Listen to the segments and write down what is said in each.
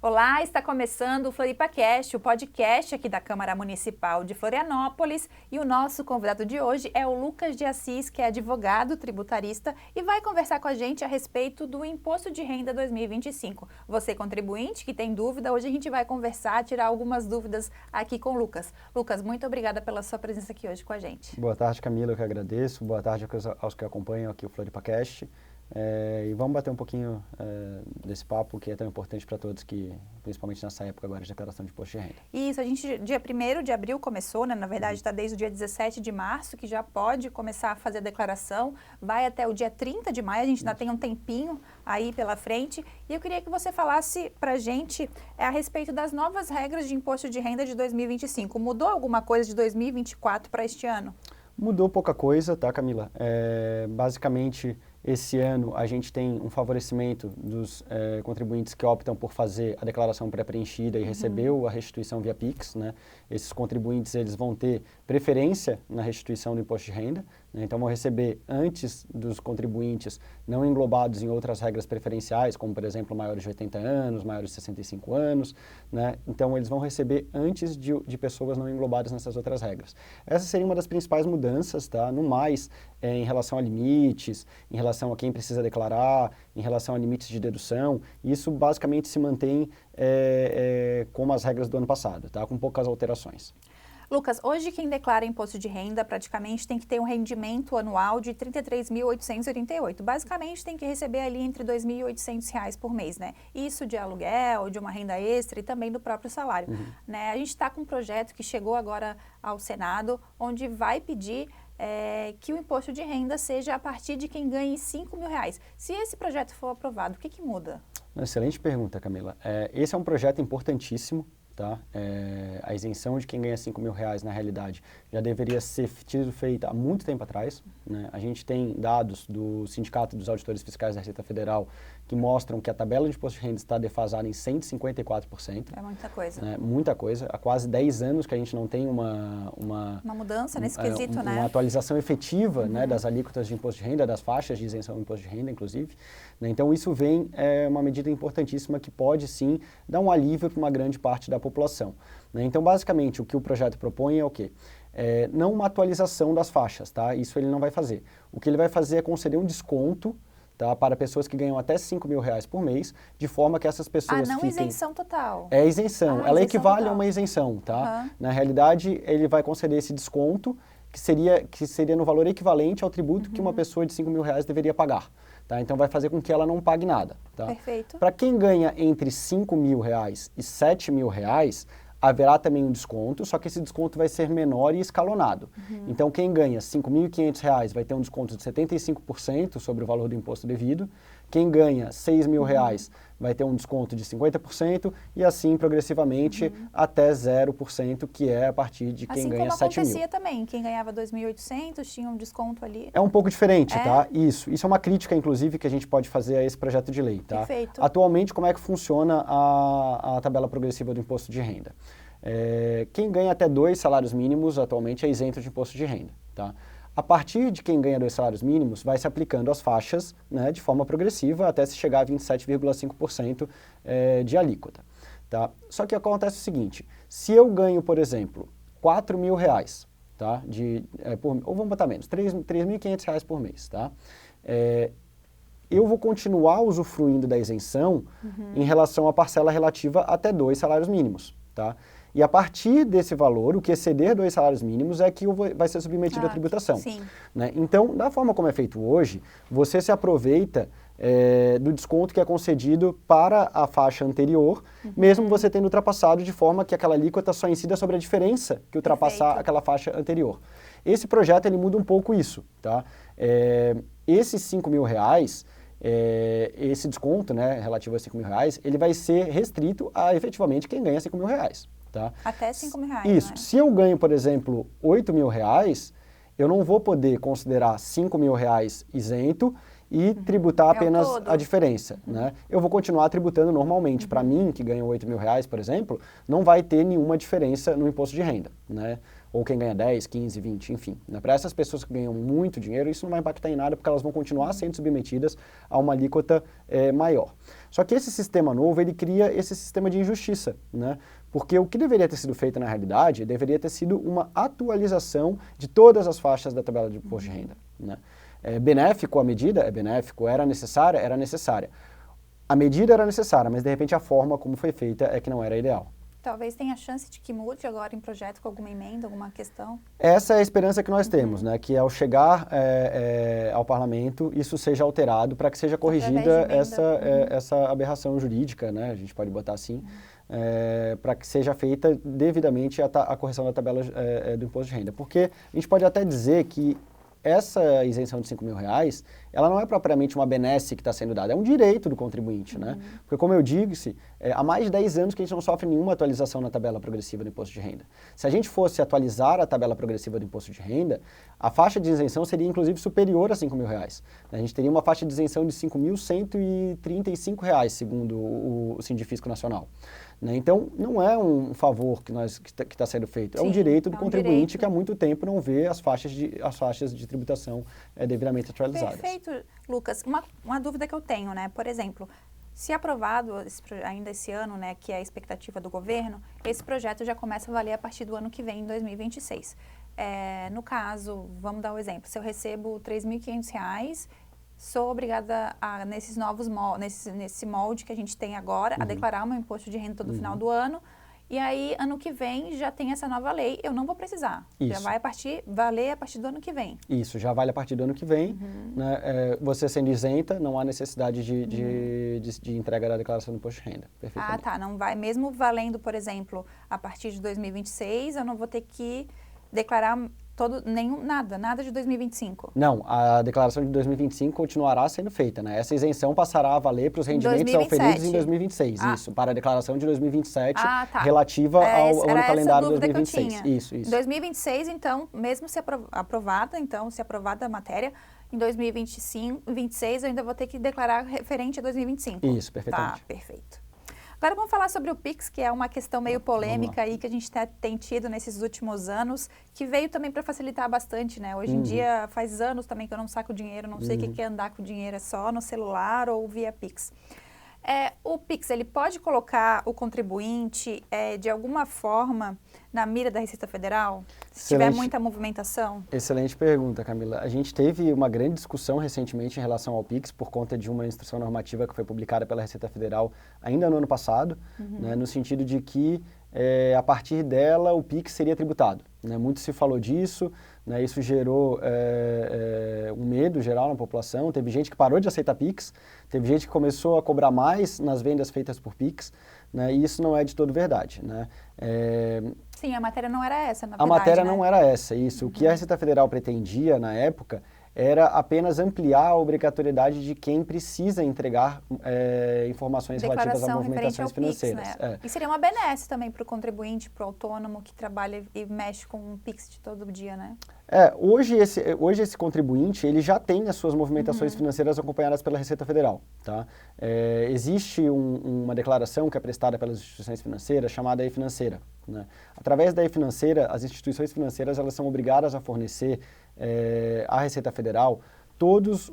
Olá, está começando o FloripaCast, o podcast aqui da Câmara Municipal de Florianópolis, e o nosso convidado de hoje é o Lucas de Assis, que é advogado tributarista e vai conversar com a gente a respeito do Imposto de Renda 2025. Você contribuinte que tem dúvida, hoje a gente vai conversar, tirar algumas dúvidas aqui com o Lucas. Lucas, muito obrigada pela sua presença aqui hoje com a gente. Boa tarde, Camila, eu que agradeço. Boa tarde aos que acompanham aqui o FloripaCast. E vamos bater um pouquinho desse papo que é tão importante para todos, que, principalmente nessa época agora de declaração de imposto de renda. Isso, a gente, dia 1º de abril começou, né? Na verdade está desde o dia 17 de março, que já pode começar a fazer a declaração, vai até o dia 30 de maio, a gente ainda tem um tempinho aí pela frente. E eu queria que você falasse para a gente a respeito das novas regras de imposto de renda de 2025. Mudou alguma coisa de 2024 para este ano? Mudou pouca coisa, tá, Camila? Basicamente, esse ano a gente tem um favorecimento dos contribuintes que optam por fazer a declaração pré-preenchida e receber a restituição via Pix, né? Esses contribuintes eles vão ter preferência na restituição do imposto de renda, né? Então vão receber antes dos contribuintes não englobados em outras regras preferenciais, como por exemplo maiores de 80 anos, maiores de 65 anos, né? Então eles vão receber antes de pessoas não englobadas nessas outras regras. Essa seria uma das principais mudanças, tá? No mais, em relação a limites, em relação a quem precisa declarar, em relação a limites de dedução, isso basicamente se mantém como as regras do ano passado, tá? Com poucas alterações. Lucas, hoje quem declara imposto de renda praticamente tem que ter um rendimento anual de R$ 33.888. Basicamente tem que receber ali entre R$ 2.800 por mês, né? Isso de aluguel, de uma renda extra e também do próprio salário, né? A gente está com um projeto que chegou agora ao Senado, onde vai pedir que o imposto de renda seja a partir de quem ganhe R$ 5.000. Se esse projeto for aprovado, o que muda? Excelente pergunta, Camila. Esse é um projeto importantíssimo. Tá? A isenção de quem ganha R$ 5.000, na realidade, já deveria ser feita há muito tempo atrás, né? A gente tem dados do Sindicato dos Auditores Fiscais da Receita Federal que mostram que a tabela de imposto de renda está defasada em 154%. É muita coisa. Né? Muita coisa. Há quase 10 anos que a gente não tem uma mudança nesse quesito, né? Uma atualização efetiva, né, das alíquotas de imposto de renda, das faixas de isenção do imposto de renda, inclusive. Né? Então, isso vem uma medida importantíssima que pode, sim, dar um alívio para uma grande parte da população. Né? Então, basicamente, o que o projeto propõe é o quê? Não uma atualização das faixas, tá? Isso ele não vai fazer. O que ele vai fazer é conceder um desconto, tá, para pessoas que ganham até R$ 5.000 por mês, de forma que essas pessoas não fiquem... isenção total. É isenção. Ela isenção equivale total. a uma isenção, tá? Na realidade, ele vai conceder esse desconto, que seria no valor equivalente ao tributo que uma pessoa de R$ 5.000 deveria pagar. Tá? Então, vai fazer com que ela não pague nada. Tá? Perfeito. Para quem ganha entre R$ 5.000 e R$ 7.000, haverá também um desconto, só que esse desconto vai ser menor e escalonado. Então, quem ganha R$ 5.500 vai ter um desconto de 75% sobre o valor do imposto devido. Quem ganha R$ 6.000 vai ter um desconto de 50% e assim progressivamente até 0%, que é a partir de quem ganha R$ 7.000. Assim como acontecia também, quem ganhava R$ 2.800 tinha um desconto ali. É um pouco diferente, tá? Isso é uma crítica, inclusive, que a gente pode fazer a esse projeto de lei, tá? Perfeito. Atualmente, como é que funciona a tabela progressiva do imposto de renda? Quem ganha até 2 salários mínimos atualmente é isento de imposto de renda, tá? A partir de quem ganha 2 salários mínimos, vai se aplicando as faixas, né, de forma progressiva até se chegar a 27,5% de alíquota. Tá? Só que acontece o seguinte, se eu ganho, por exemplo, R$ 4.000, tá, ou vamos botar menos, R$ 3.500 por mês, tá? Eu vou continuar usufruindo da isenção em relação à parcela relativa até 2 salários mínimos, tá? E a partir desse valor, o que exceder 2 salários mínimos é que vai ser submetido à tributação. Sim. Né? Então, da forma como é feito hoje, você se aproveita do desconto que é concedido para a faixa anterior, mesmo você tendo ultrapassado, de forma que aquela alíquota só incida sobre a diferença que ultrapassar aquela faixa anterior. Esse projeto ele muda um pouco isso. Tá? Esses R$ 5.000, esse desconto, né, relativo a R$ 5.000, ele vai ser restrito a efetivamente quem ganha R$ 5.000. Tá? Até R$ 5.000, Isso. Né? Se eu ganho, por exemplo, R$ 8.000, eu não vou poder considerar R$ 5.000 isento e tributar apenas a diferença. Né? Eu vou continuar tributando normalmente. Para mim, que ganho R$ 8.000, por exemplo, não vai ter nenhuma diferença no imposto de renda. Né? ou quem ganha 10, 15, 20, enfim. Né? Para essas pessoas que ganham muito dinheiro, isso não vai impactar em nada, porque elas vão continuar sendo submetidas a uma alíquota maior. Só que esse sistema novo, ele cria esse sistema de injustiça, né? Porque o que deveria ter sido feito na realidade, deveria ter sido uma atualização de todas as faixas da tabela de imposto de renda, né? É benéfico a medida? É benéfico. Era necessária? Era necessária. A medida era necessária, mas de repente a forma como foi feita é que não era ideal. Talvez tenha chance de que mude agora em projeto com alguma emenda, alguma questão? Essa é a esperança que nós temos, né? Que ao chegar ao parlamento, isso seja alterado para que seja corrigida essa aberração jurídica, né? A gente pode botar assim, para que seja feita devidamente a correção da tabela do imposto de renda. Porque a gente pode até dizer que essa isenção de R$5.000, ela não é propriamente uma benesse que está sendo dada, é um direito do contribuinte, né? Porque, como eu disse, há mais de 10 anos que a gente não sofre nenhuma atualização na tabela progressiva do imposto de renda. Se a gente fosse atualizar a tabela progressiva do imposto de renda, a faixa de isenção seria, inclusive, superior a R$5.000. A gente teria uma faixa de isenção de R$5.135, segundo o Sindifisco Nacional. Né? Então, não é um favor que está sendo feito, é um direito do contribuinte que há muito tempo não vê as faixas de tributação devidamente atualizadas. Perfeito, Lucas. Uma dúvida que eu tenho, né? Por exemplo, se aprovado ainda esse ano, né, que é a expectativa do governo, esse projeto já começa a valer a partir do ano que vem, em 2026. No caso, vamos dar um exemplo, se eu recebo R$3.500, sou obrigada a, nesse molde que a gente tem agora, a declarar o meu imposto de renda todo final do ano. E aí, ano que vem, já tem essa nova lei, eu não vou precisar. Isso. Já vai valer a partir do ano que vem. Isso, já vale a partir do ano que vem. Né? Você sendo isenta, não há necessidade de entrega da declaração do imposto de renda. Ah, tá. Não vai, mesmo valendo, por exemplo, a partir de 2026, eu não vou ter que declarar nada de 2025. Não, a declaração de 2025 continuará sendo feita, né? Essa isenção passará a valer para os rendimentos auferidos em 2026, isso, para a declaração de 2027 relativa ao ano calendário de 2026. Isso. Em 2026, então, mesmo se aprovada, a matéria, em 2026 eu ainda vou ter que declarar referente a 2025. Isso, perfeitamente. Tá, perfeito. Agora vamos falar sobre o Pix, que é uma questão meio polêmica aí que a gente tem tido nesses últimos anos, que veio também para facilitar bastante, né? Hoje em dia faz anos também que eu não saco dinheiro, não sei o que é andar com dinheiro, é só no celular ou via Pix. O Pix, ele pode colocar o contribuinte de alguma forma na mira da Receita Federal? Se tiver muita movimentação? Excelente pergunta, Camila. A gente teve uma grande discussão recentemente em relação ao Pix por conta de uma instrução normativa que foi publicada pela Receita Federal ainda no ano passado, né, no sentido de que a partir dela o Pix seria tributado. Né? Muito se falou disso, né? Isso gerou um medo geral na população, teve gente que parou de aceitar Pix, teve gente que começou a cobrar mais nas vendas feitas por Pix, né? E isso não é de todo verdade. Né? Sim, a matéria não era essa, na verdade. A matéria né? não era essa, isso. O que a Receita Federal pretendia na época era apenas ampliar a obrigatoriedade de quem precisa entregar informações relativas a movimentações financeiras. Pix, né? E seria uma benesse também para o contribuinte, para o autônomo que trabalha e mexe com um Pix de todo dia, né? Hoje esse contribuinte ele já tem as suas movimentações financeiras acompanhadas pela Receita Federal. Tá? Existe uma declaração que é prestada pelas instituições financeiras chamada e-financeira. Né? Através da e-financeira, as instituições financeiras elas são obrigadas a fornecer à Receita Federal todas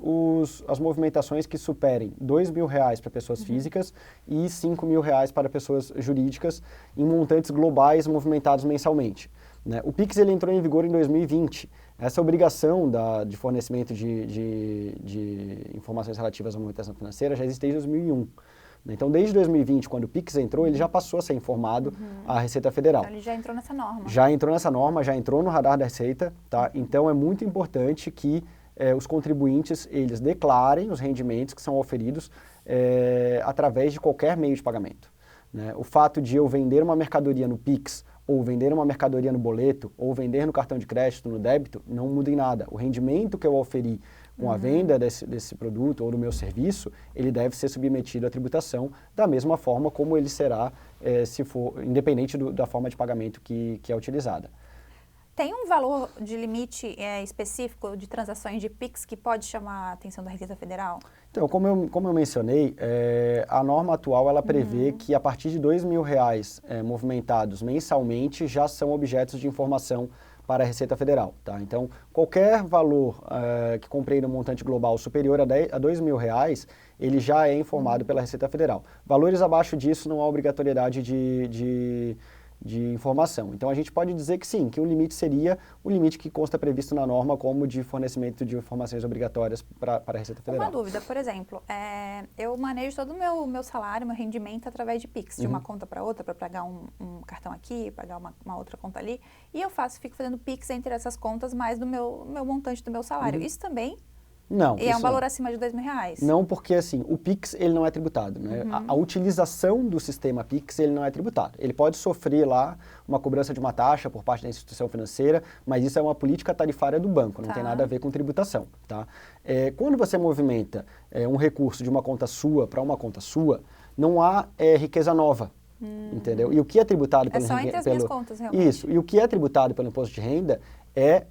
as movimentações que superem R$2.000 para pessoas físicas e R$5.000 para pessoas jurídicas em montantes globais movimentados mensalmente. Né? O Pix ele entrou em vigor em 2020. Essa obrigação de fornecimento de informações relativas à movimentação financeira já existe desde 2001. Então, desde 2020, quando o Pix entrou, ele já passou a ser informado à Receita Federal. Então, ele já entrou nessa norma. Já entrou nessa norma, já entrou no radar da Receita. Tá? Então, é muito importante que os contribuintes eles declarem os rendimentos que são oferidos através de qualquer meio de pagamento. Né? O fato de eu vender uma mercadoria no Pix, ou vender uma mercadoria no boleto, ou vender no cartão de crédito, no débito, não muda em nada. O rendimento que eu oferi com a venda desse produto ou do meu serviço, ele deve ser submetido à tributação da mesma forma como ele será, se for independente da forma de pagamento que é utilizada. Tem um valor de limite específico de transações de Pix que pode chamar a atenção da Receita Federal? Então, como eu mencionei, a norma atual ela prevê que a partir de R$2.000 movimentados mensalmente já são objetos de informação para a Receita Federal, tá? Então, qualquer valor que comprei no montante global superior a R$2.000, ele já é informado pela Receita Federal. Valores abaixo disso não há obrigatoriedade de informação. Então, a gente pode dizer que sim, que o limite seria o limite que consta previsto na norma como de fornecimento de informações obrigatórias para a Receita Federal. Uma dúvida, por exemplo, eu manejo todo o meu salário, meu rendimento através de Pix, de uma conta para outra, para pagar um cartão aqui, pagar uma outra conta ali, e eu fico fazendo Pix entre essas contas mais do meu montante do meu salário. Isso também? Não. E é um valor acima de R$2.000? Não, porque assim, o Pix ele não é tributado, né? A utilização do sistema Pix ele não é tributado. Ele pode sofrer lá uma cobrança de uma taxa por parte da instituição financeira, mas isso é uma política tarifária do banco, não tem nada a ver com tributação, tá? Quando você movimenta um recurso de uma conta sua para uma conta sua, não há riqueza nova. Entendeu? E o que é tributado pelo... É só entre as minhas contas, realmente. Isso. E o que é tributado pelo imposto de renda é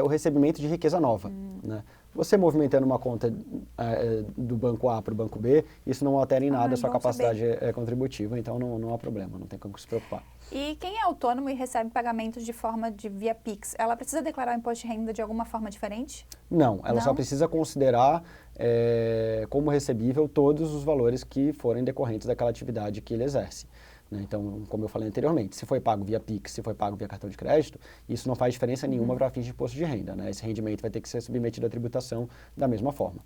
o recebimento de riqueza nova, né? Você movimentando uma conta do banco A para o banco B, isso não altera em nada a sua capacidade contributiva, então não há problema, não tem como se preocupar. E quem é autônomo e recebe pagamentos de forma via Pix, ela precisa declarar o imposto de renda de alguma forma diferente? Não, ela só precisa considerar como recebível todos os valores que forem decorrentes daquela atividade que ele exerce. Então, como eu falei anteriormente, se foi pago via Pix, se foi pago via cartão de crédito, isso não faz diferença nenhuma para fins de imposto de renda, né? Esse rendimento vai ter que ser submetido à tributação da mesma forma.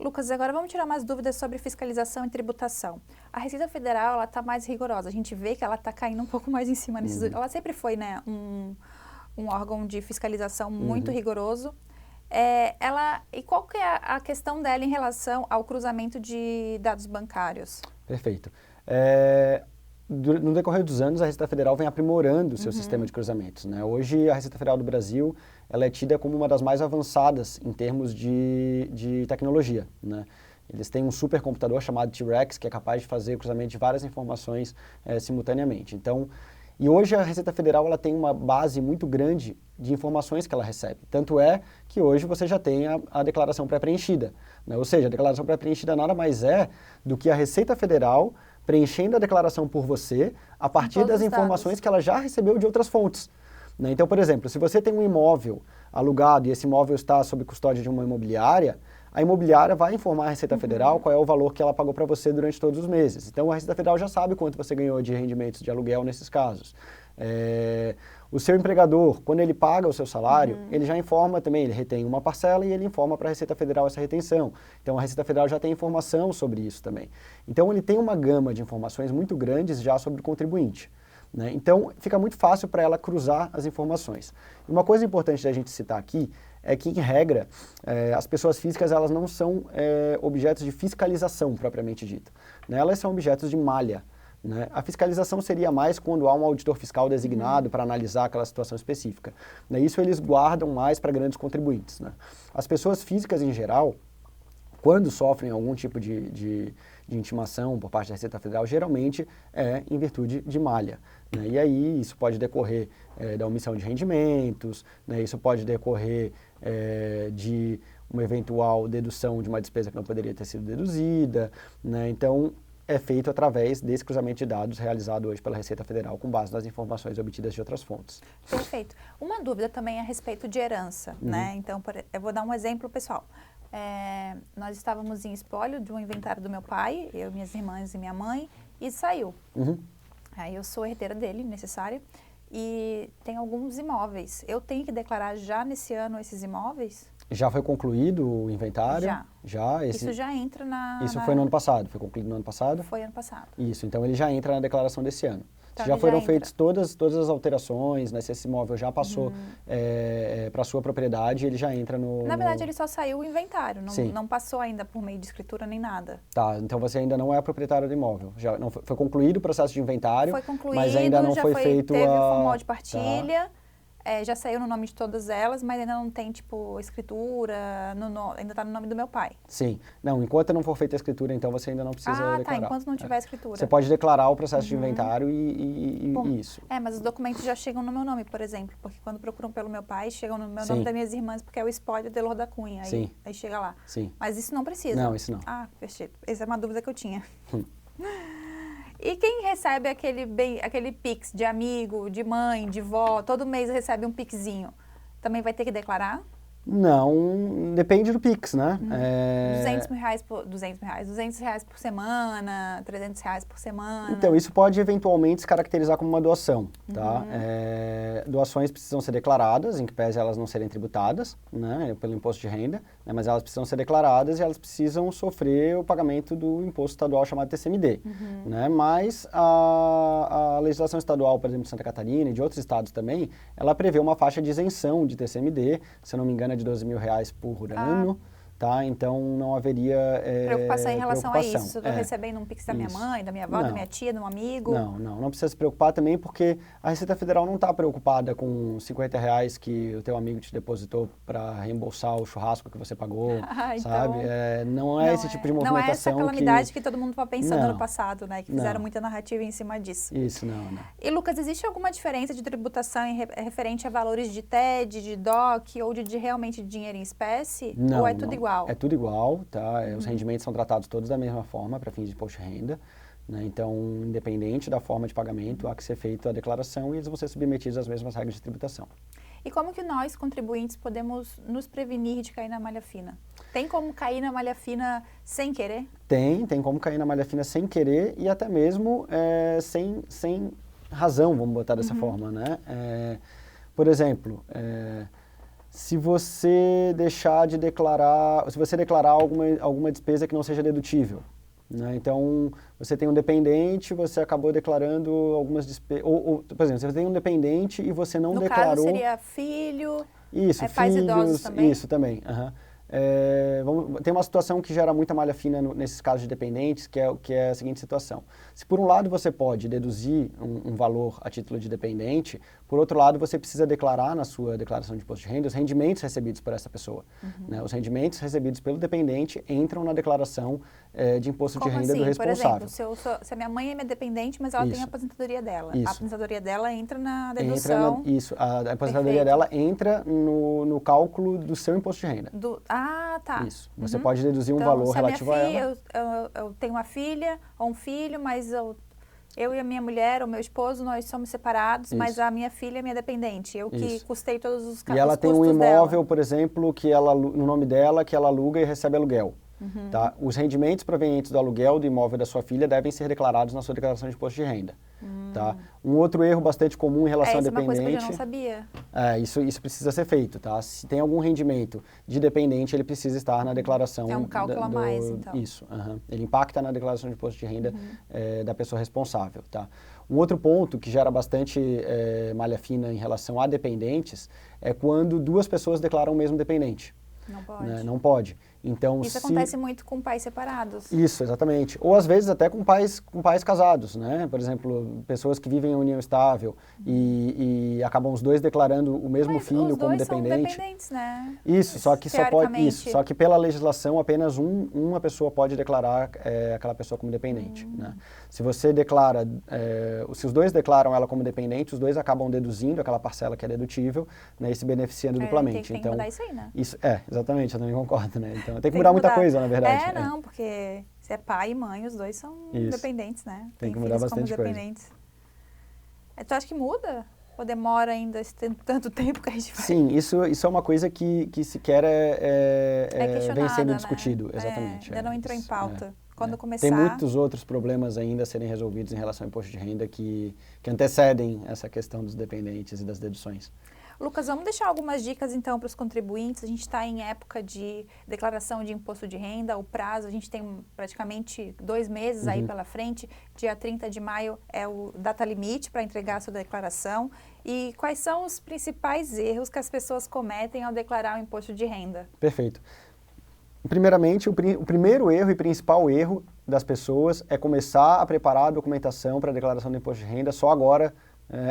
Lucas, agora vamos tirar mais dúvidas sobre fiscalização e tributação. A Receita Federal, ela está mais rigorosa, a gente vê que ela está caindo um pouco mais em cima nesses... Ela sempre foi, né, um órgão de fiscalização muito rigoroso. E qual que é a questão dela em relação ao cruzamento de dados bancários? Perfeito. No decorrer dos anos, a Receita Federal vem aprimorando o seu sistema de cruzamentos, né? Hoje, a Receita Federal do Brasil ela é tida como uma das mais avançadas em termos de tecnologia, né? Eles têm um supercomputador chamado T-Rex, que é capaz de fazer cruzamento de várias informações simultaneamente. Então, e hoje a Receita Federal ela tem uma base muito grande de informações que ela recebe. Tanto é que hoje você já tem a declaração pré-preenchida, né? Ou seja, a declaração pré-preenchida nada mais é do que a Receita Federal preenchendo a declaração por você a partir das informações que ela já recebeu de outras fontes, né? Então, por exemplo, se você tem um imóvel alugado e esse imóvel está sob custódia de uma imobiliária, a imobiliária vai informar a Receita Federal qual é o valor que ela pagou para você durante todos os meses. Então, a Receita Federal já sabe quanto você ganhou de rendimentos de aluguel nesses casos. O seu empregador, quando ele paga o seu salário, ele já informa também, ele retém uma parcela e ele informa para a Receita Federal essa retenção. Então, a Receita Federal já tem informação sobre isso também. Então, ele tem uma gama de informações muito grandes já sobre o contribuinte, né? Então, fica muito fácil para ela cruzar as informações. E uma coisa importante da gente citar aqui é que, em regra, as pessoas físicas elas não são objetos de fiscalização propriamente dita, né? Elas são objetos de malha, né? A fiscalização seria mais quando há um auditor fiscal designado para analisar aquela situação específica, né? Isso eles guardam mais para grandes contribuintes, né? As pessoas físicas, em geral, quando sofrem algum tipo de intimação por parte da Receita Federal, geralmente é em virtude de malha, né? E aí isso pode decorrer da omissão de rendimentos, né? Isso pode decorrer de uma eventual dedução de uma despesa que não poderia ter sido deduzida, né? Então, é feito através desse cruzamento de dados realizado hoje pela Receita Federal com base nas informações obtidas de outras fontes. Perfeito. Uma dúvida também a respeito de herança, né? Então, eu vou dar um exemplo, pessoal. Nós estávamos em espólio de um inventário do meu pai, eu, minhas irmãs e minha mãe, e saiu. Aí eu sou herdeira dele, necessária, e tem alguns imóveis. Eu tenho que declarar já nesse ano esses imóveis? Já foi concluído o inventário? Já. Isso já entra Isso foi no ano passado? Foi concluído no ano passado? Foi ano passado. Isso, então ele já entra na declaração desse ano. Então, já foram feitas todas as alterações, né? Se esse imóvel já passou para a sua propriedade, ele já entra no... Na verdade, ele só saiu o inventário, não passou ainda por meio de escritura nem nada. Tá, então você ainda não é proprietário do imóvel. Já não foi concluído o processo de inventário, foi concluído, mas ainda não foi feito teve o formal de partilha. Já saiu no nome de todas elas, mas ainda não tem, tipo, escritura, ainda está no nome do meu pai. Sim. Não, enquanto não for feita a escritura, então você ainda não precisa declarar. Tá, enquanto não tiver escritura. Você pode declarar o processo de inventário e isso. Mas os documentos já chegam no meu nome, por exemplo, porque quando procuram pelo meu pai, chegam no meu nome das minhas irmãs, porque é o espólio de Delor da Cunha, aí chega lá. Sim. Mas isso não precisa? Não, isso não. Perfeito. Essa é uma dúvida que eu tinha. E quem recebe aquele Pix de amigo, de mãe, de vó, todo mês recebe um Pixinho, também vai ter que declarar? Não, depende do Pix, né? 200 reais por semana, 300 reais por semana. Então, isso pode eventualmente se caracterizar como uma doação, tá? Doações precisam ser declaradas, em que pese elas não serem tributadas, né, pelo imposto de renda, né, mas elas precisam ser declaradas e elas precisam sofrer o pagamento do imposto estadual chamado TCMD, né? Mas a legislação estadual, por exemplo, de Santa Catarina e de outros estados também, ela prevê uma faixa de isenção de TCMD, se eu não me engano é de R$ 12.000 por ano, tá? Então não haveria preocupação em relação a isso. Se eu estou É, recebendo um Pix da minha isso. mãe, da minha avó, da minha tia, de um amigo. Não precisa se preocupar também, porque a Receita Federal não está preocupada com R$ 50 que o teu amigo te depositou para reembolsar o churrasco que você pagou, sabe? Não é esse tipo de movimentação. Não é essa calamidade que todo mundo estava pensando Não. no passado, né? Que fizeram muita narrativa em cima disso. Isso, não. E, Lucas, existe alguma diferença de tributação referente a valores de TED, de DOC ou de realmente dinheiro em espécie? Não, ou é tudo igual? É tudo igual, tá? Os rendimentos são tratados todos da mesma forma para fins de imposto de renda, né? Então, independente da forma de pagamento, há que ser feita a declaração e eles vão ser submetidos às mesmas regras de tributação. E como que nós, contribuintes, podemos nos prevenir de cair na malha fina? Tem como cair na malha fina sem querer? Tem como cair na malha fina sem querer e até mesmo sem razão, vamos botar dessa forma, né? Por exemplo, se você deixar de declarar, se você declarar alguma despesa que não seja dedutível, né? Então, você tem um dependente, você acabou declarando algumas despesas, por exemplo, você tem um dependente e você não declarou... No caso, seria filho, isso, pais idosos também? Isso, também. Tem uma situação que gera muita malha fina nesses casos de dependentes, que é a seguinte situação. Se por um lado você pode deduzir um valor a título de dependente, por outro lado você precisa declarar na sua declaração de imposto de renda os rendimentos recebidos por essa pessoa. Né? Os rendimentos recebidos pelo dependente entram na declaração de imposto de renda do responsável. Por exemplo, se a minha mãe é minha dependente, mas ela tem a aposentadoria dela. Isso. A aposentadoria dela entra na dedução. A aposentadoria dela entra no cálculo do seu imposto de renda. Tá. Isso. Você pode deduzir um valor relativo a ela. Eu tenho uma filha ou um filho, mas eu e a minha mulher, ou meu esposo, nós somos separados, mas a minha filha é minha dependente. Eu que custei todos os custos. E ela tem um imóvel, por exemplo, no nome dela, que ela aluga e recebe aluguel. Tá? Os rendimentos provenientes do aluguel do imóvel da sua filha devem ser declarados na sua declaração de imposto de renda. Tá? Um outro erro bastante comum em relação a dependente... Isso é uma coisa que eu já não sabia. Isso precisa ser feito, tá? Se tem algum rendimento de dependente, ele precisa estar na declaração... É um cálculo a mais, então. Isso, ele impacta na declaração de imposto de renda da pessoa responsável, tá? Um outro ponto que gera bastante malha fina em relação a dependentes é quando duas pessoas declaram o mesmo dependente. Não pode. Né? Não pode. Então, isso acontece muito com pais separados. Isso, exatamente. Ou às vezes até com pais casados, né? Por exemplo, pessoas que vivem em união estável e acabam os dois declarando o mesmo filho como dependente. São dependentes, né? Isso, só que pela legislação apenas uma pessoa pode declarar aquela pessoa como dependente, né? Se você declara, se os dois declaram ela como dependente, os dois acabam deduzindo aquela parcela que é dedutível, né, e se beneficiando duplamente. Tem que mudar isso aí, né? Exatamente, eu também concordo, né? Então tem que mudar muita coisa, na verdade. Não, porque se é pai e mãe, os dois são dependentes, né? Tem que mudar bastante coisa. Tu acha que muda? Ou demora ainda tanto tempo que a gente vai... Sim, isso é uma coisa que sequer vem sendo discutido, né? exatamente. Ainda não entrou em pauta. Quando começar... Tem muitos outros problemas ainda a serem resolvidos em relação ao imposto de renda que antecedem essa questão dos dependentes e das deduções. Lucas, vamos deixar algumas dicas então para os contribuintes. A gente está em época de declaração de imposto de renda, o prazo, a gente tem praticamente 2 meses aí pela frente. Dia 30 de maio é o data limite para entregar a sua declaração. E quais são os principais erros que as pessoas cometem ao declarar o imposto de renda? Perfeito. Primeiramente, o primeiro erro e principal erro das pessoas é começar a preparar a documentação para a declaração do imposto de renda só agora,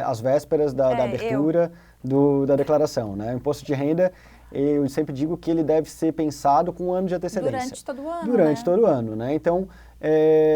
às vésperas da abertura da declaração, né? O imposto de renda, eu sempre digo que ele deve ser pensado com um ano de antecedência. Durante todo o ano, Durante todo o ano, né? Então,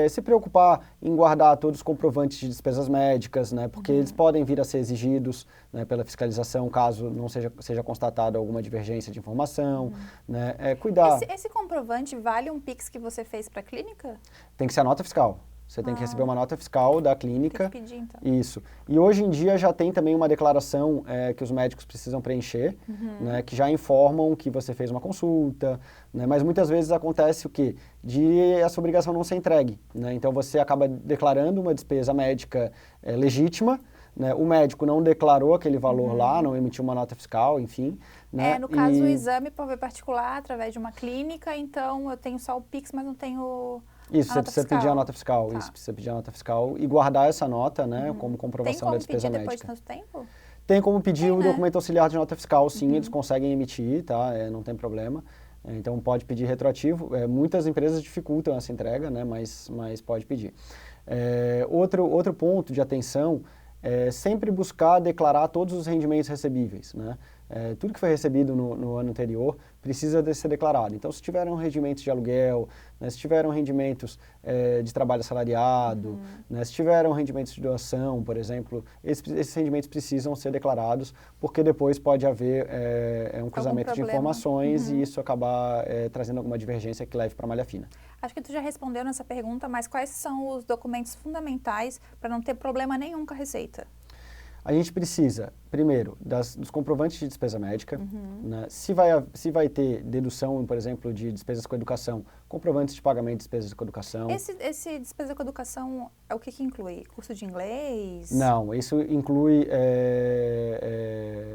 se preocupar em guardar todos os comprovantes de despesas médicas, né? Porque eles podem vir a ser exigidos, né, pela fiscalização, caso não seja constatada alguma divergência de informação, né? Cuidar... Esse comprovante vale um Pix que você fez para a clínica? Tem que ser a nota fiscal. Você tem que receber uma nota fiscal da clínica. Tem que pedir, então. Isso. E hoje em dia já tem também uma declaração que os médicos precisam preencher, né, que já informam que você fez uma consulta, né, mas muitas vezes acontece o quê? De essa obrigação não ser entregue, né, então você acaba declarando uma despesa médica legítima, né, o médico não declarou aquele valor lá, não emitiu uma nota fiscal, enfim. Né, no caso, o exame por via particular, através de uma clínica, então eu tenho só o Pix, mas não tenho... Isso, você precisa pedir a nota fiscal, Tá. isso, precisa pedir a nota fiscal e guardar essa nota, né, como comprovação da despesa médica. Tem como pedir depois de tanto tempo? Tem como pedir o né? documento auxiliar de nota fiscal, sim, eles conseguem emitir, tá, não tem problema. Então pode pedir retroativo, muitas empresas dificultam essa entrega, né, mas pode pedir. Outro ponto de atenção é sempre buscar declarar todos os rendimentos recebíveis, né. Tudo que foi recebido no ano anterior precisa de ser declarado. Então, se tiveram rendimentos de aluguel, né, se tiveram rendimentos de trabalho assalariado, né, se tiveram rendimentos de doação, por exemplo, esses rendimentos precisam ser declarados, porque depois pode haver um cruzamento de informações e isso acabar trazendo alguma divergência que leve para a malha fina. Acho que tu já respondeu nessa pergunta, mas quais são os documentos fundamentais para não ter problema nenhum com a Receita? A gente precisa, primeiro, dos comprovantes de despesa médica, né? Se vai ter dedução, por exemplo, de despesas com educação, comprovantes de pagamento de despesas com educação. Esse despesa com educação é o que inclui? Curso de inglês? Não, isso inclui...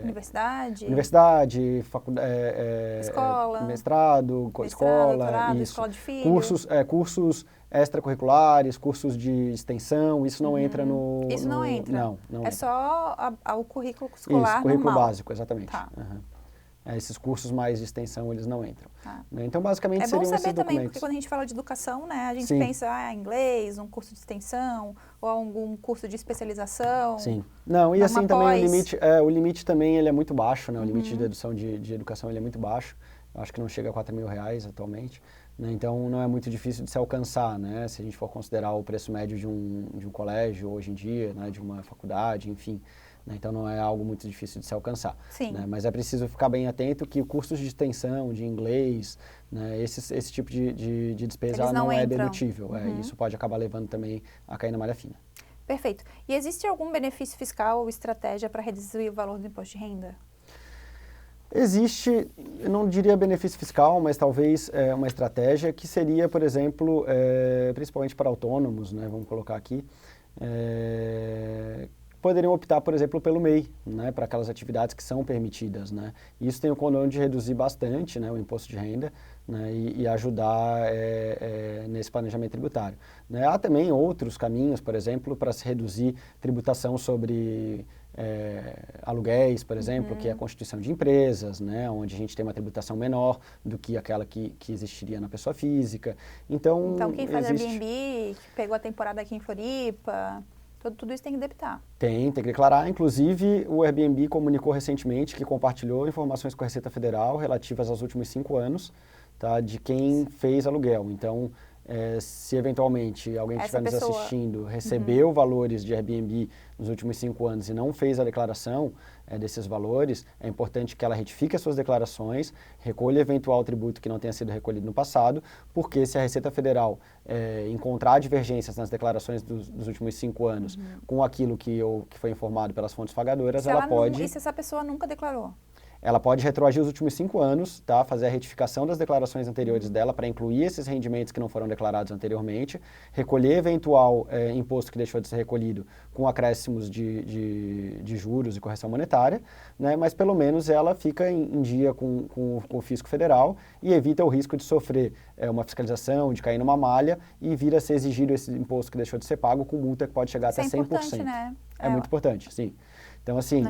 Universidade, faculdade, escola, mestrado, escola, doutorado, isso. escola de filho. Cursos extracurriculares, cursos de extensão, isso não entra no... Isso não entra? Não É entra. só o currículo escolar Isso, currículo normal. básico, exatamente. Tá. Esses cursos mais de extensão, eles não entram. Tá. Né? Então, basicamente, É bom seriam esses saber também, documentos. porque quando a gente fala de educação, né, a gente Sim. pensa inglês, um curso de extensão, ou algum curso de especialização. Sim. Não, e uma assim também pós. o limite também ele é muito baixo, né? O limite de dedução de educação ele é muito baixo. Eu acho que não chega a R$ 4.000 atualmente. Né? Então, não é muito difícil de se alcançar, né? Se a gente for considerar o preço médio de um colégio hoje em dia, né? De uma faculdade, enfim. Né? Então, não é algo muito difícil de se alcançar. Sim. Né? Mas é preciso ficar bem atento que cursos de extensão, de inglês, né? Esse tipo de despesa Eles não é entram. dedutível. Isso pode acabar levando também a cair na malha fina. Perfeito. E existe algum benefício fiscal ou estratégia para reduzir o valor do imposto de renda? Existe, eu não diria benefício fiscal, mas talvez uma estratégia que seria, por exemplo, principalmente para autônomos, né, vamos colocar aqui, poderiam optar, por exemplo, pelo MEI, né, para aquelas atividades que são permitidas. Né. Isso tem o condão de reduzir bastante, né, o imposto de renda, né, e ajudar nesse planejamento tributário. Né. Há também outros caminhos, por exemplo, para se reduzir tributação sobre aluguéis, por exemplo, que é a constituição de empresas, né, onde a gente tem uma tributação menor do que aquela que existiria na pessoa física. Então Quem faz Airbnb, que pegou a temporada aqui em Floripa, tudo isso tem que debitar. Tem que declarar. Inclusive, o Airbnb comunicou recentemente que compartilhou informações com a Receita Federal relativas aos últimos 5 anos, tá, de quem fez aluguel. Então, se eventualmente alguém estiver nos assistindo, recebeu valores de Airbnb nos últimos 5 anos e não fez a declaração desses valores, é importante que ela retifique as suas declarações, recolha eventual tributo que não tenha sido recolhido no passado, porque se a Receita Federal encontrar divergências nas declarações dos últimos 5 anos com aquilo que foi informado pelas fontes pagadoras, ela pode... E se essa pessoa nunca declarou? Ela pode retroagir os últimos 5 anos, tá? Fazer a retificação das declarações anteriores dela para incluir esses rendimentos que não foram declarados anteriormente, recolher eventual imposto que deixou de ser recolhido com acréscimos de juros e correção monetária, né? Mas pelo menos ela fica em dia com o fisco federal e evita o risco de sofrer uma fiscalização, de cair numa malha e vir a ser exigido esse imposto que deixou de ser pago com multa que pode chegar até 100%. Isso é importante, né? É muito importante, sim. Então, assim,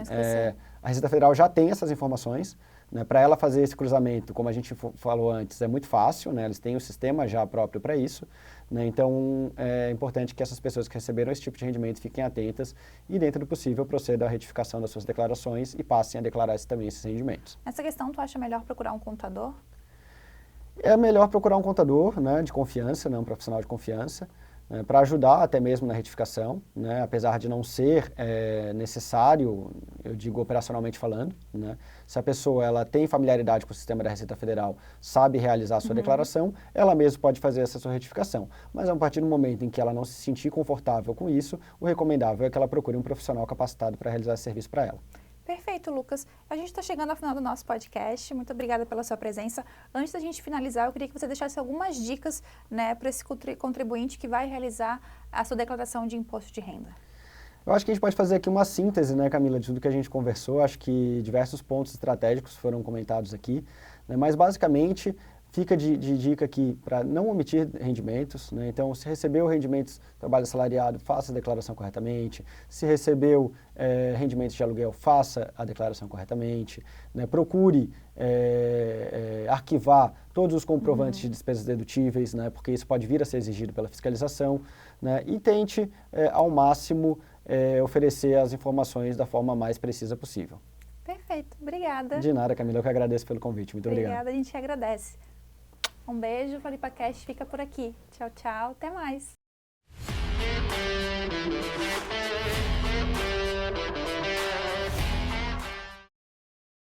a Receita Federal já tem essas informações, né? Para ela fazer esse cruzamento, como a gente falou antes, é muito fácil, né? Eles têm o sistema já próprio para isso, né? Então, é importante que essas pessoas que receberam esse tipo de rendimento fiquem atentas e, dentro do possível, procedam à retificação das suas declarações e passem a declarar também esses rendimentos. Nessa questão, tu acha melhor procurar um contador? É melhor procurar um contador, né, de confiança, né, um profissional de confiança, para ajudar até mesmo na retificação, né, apesar de não ser necessário, eu digo operacionalmente falando, né, se a pessoa ela tem familiaridade com o sistema da Receita Federal, sabe realizar a sua declaração, ela mesma pode fazer essa sua retificação. Mas a partir do momento em que ela não se sentir confortável com isso, o recomendável é que ela procure um profissional capacitado para realizar esse serviço para ela. Perfeito, Lucas. A gente está chegando ao final do nosso podcast. Muito obrigada pela sua presença. Antes da gente finalizar, eu queria que você deixasse algumas dicas, né, para esse contribuinte que vai realizar a sua declaração de imposto de renda. Eu acho que a gente pode fazer aqui uma síntese, né, Camila, de tudo que a gente conversou. Acho que diversos pontos estratégicos foram comentados aqui, né, mas basicamente fica de dica aqui para não omitir rendimentos, né? Então, se recebeu rendimentos trabalho assalariado, faça a declaração corretamente. Se recebeu rendimentos de aluguel, faça a declaração corretamente, né? Procure arquivar todos os comprovantes de despesas dedutíveis, né? Porque isso pode vir a ser exigido pela fiscalização, né? E tente, ao máximo, oferecer as informações da forma mais precisa possível. Perfeito. Obrigada. De nada, Camila. Eu que agradeço pelo convite. Muito obrigado. Obrigada, a gente agradece. Um beijo, o FalipaCast fica por aqui. Tchau, tchau, até mais.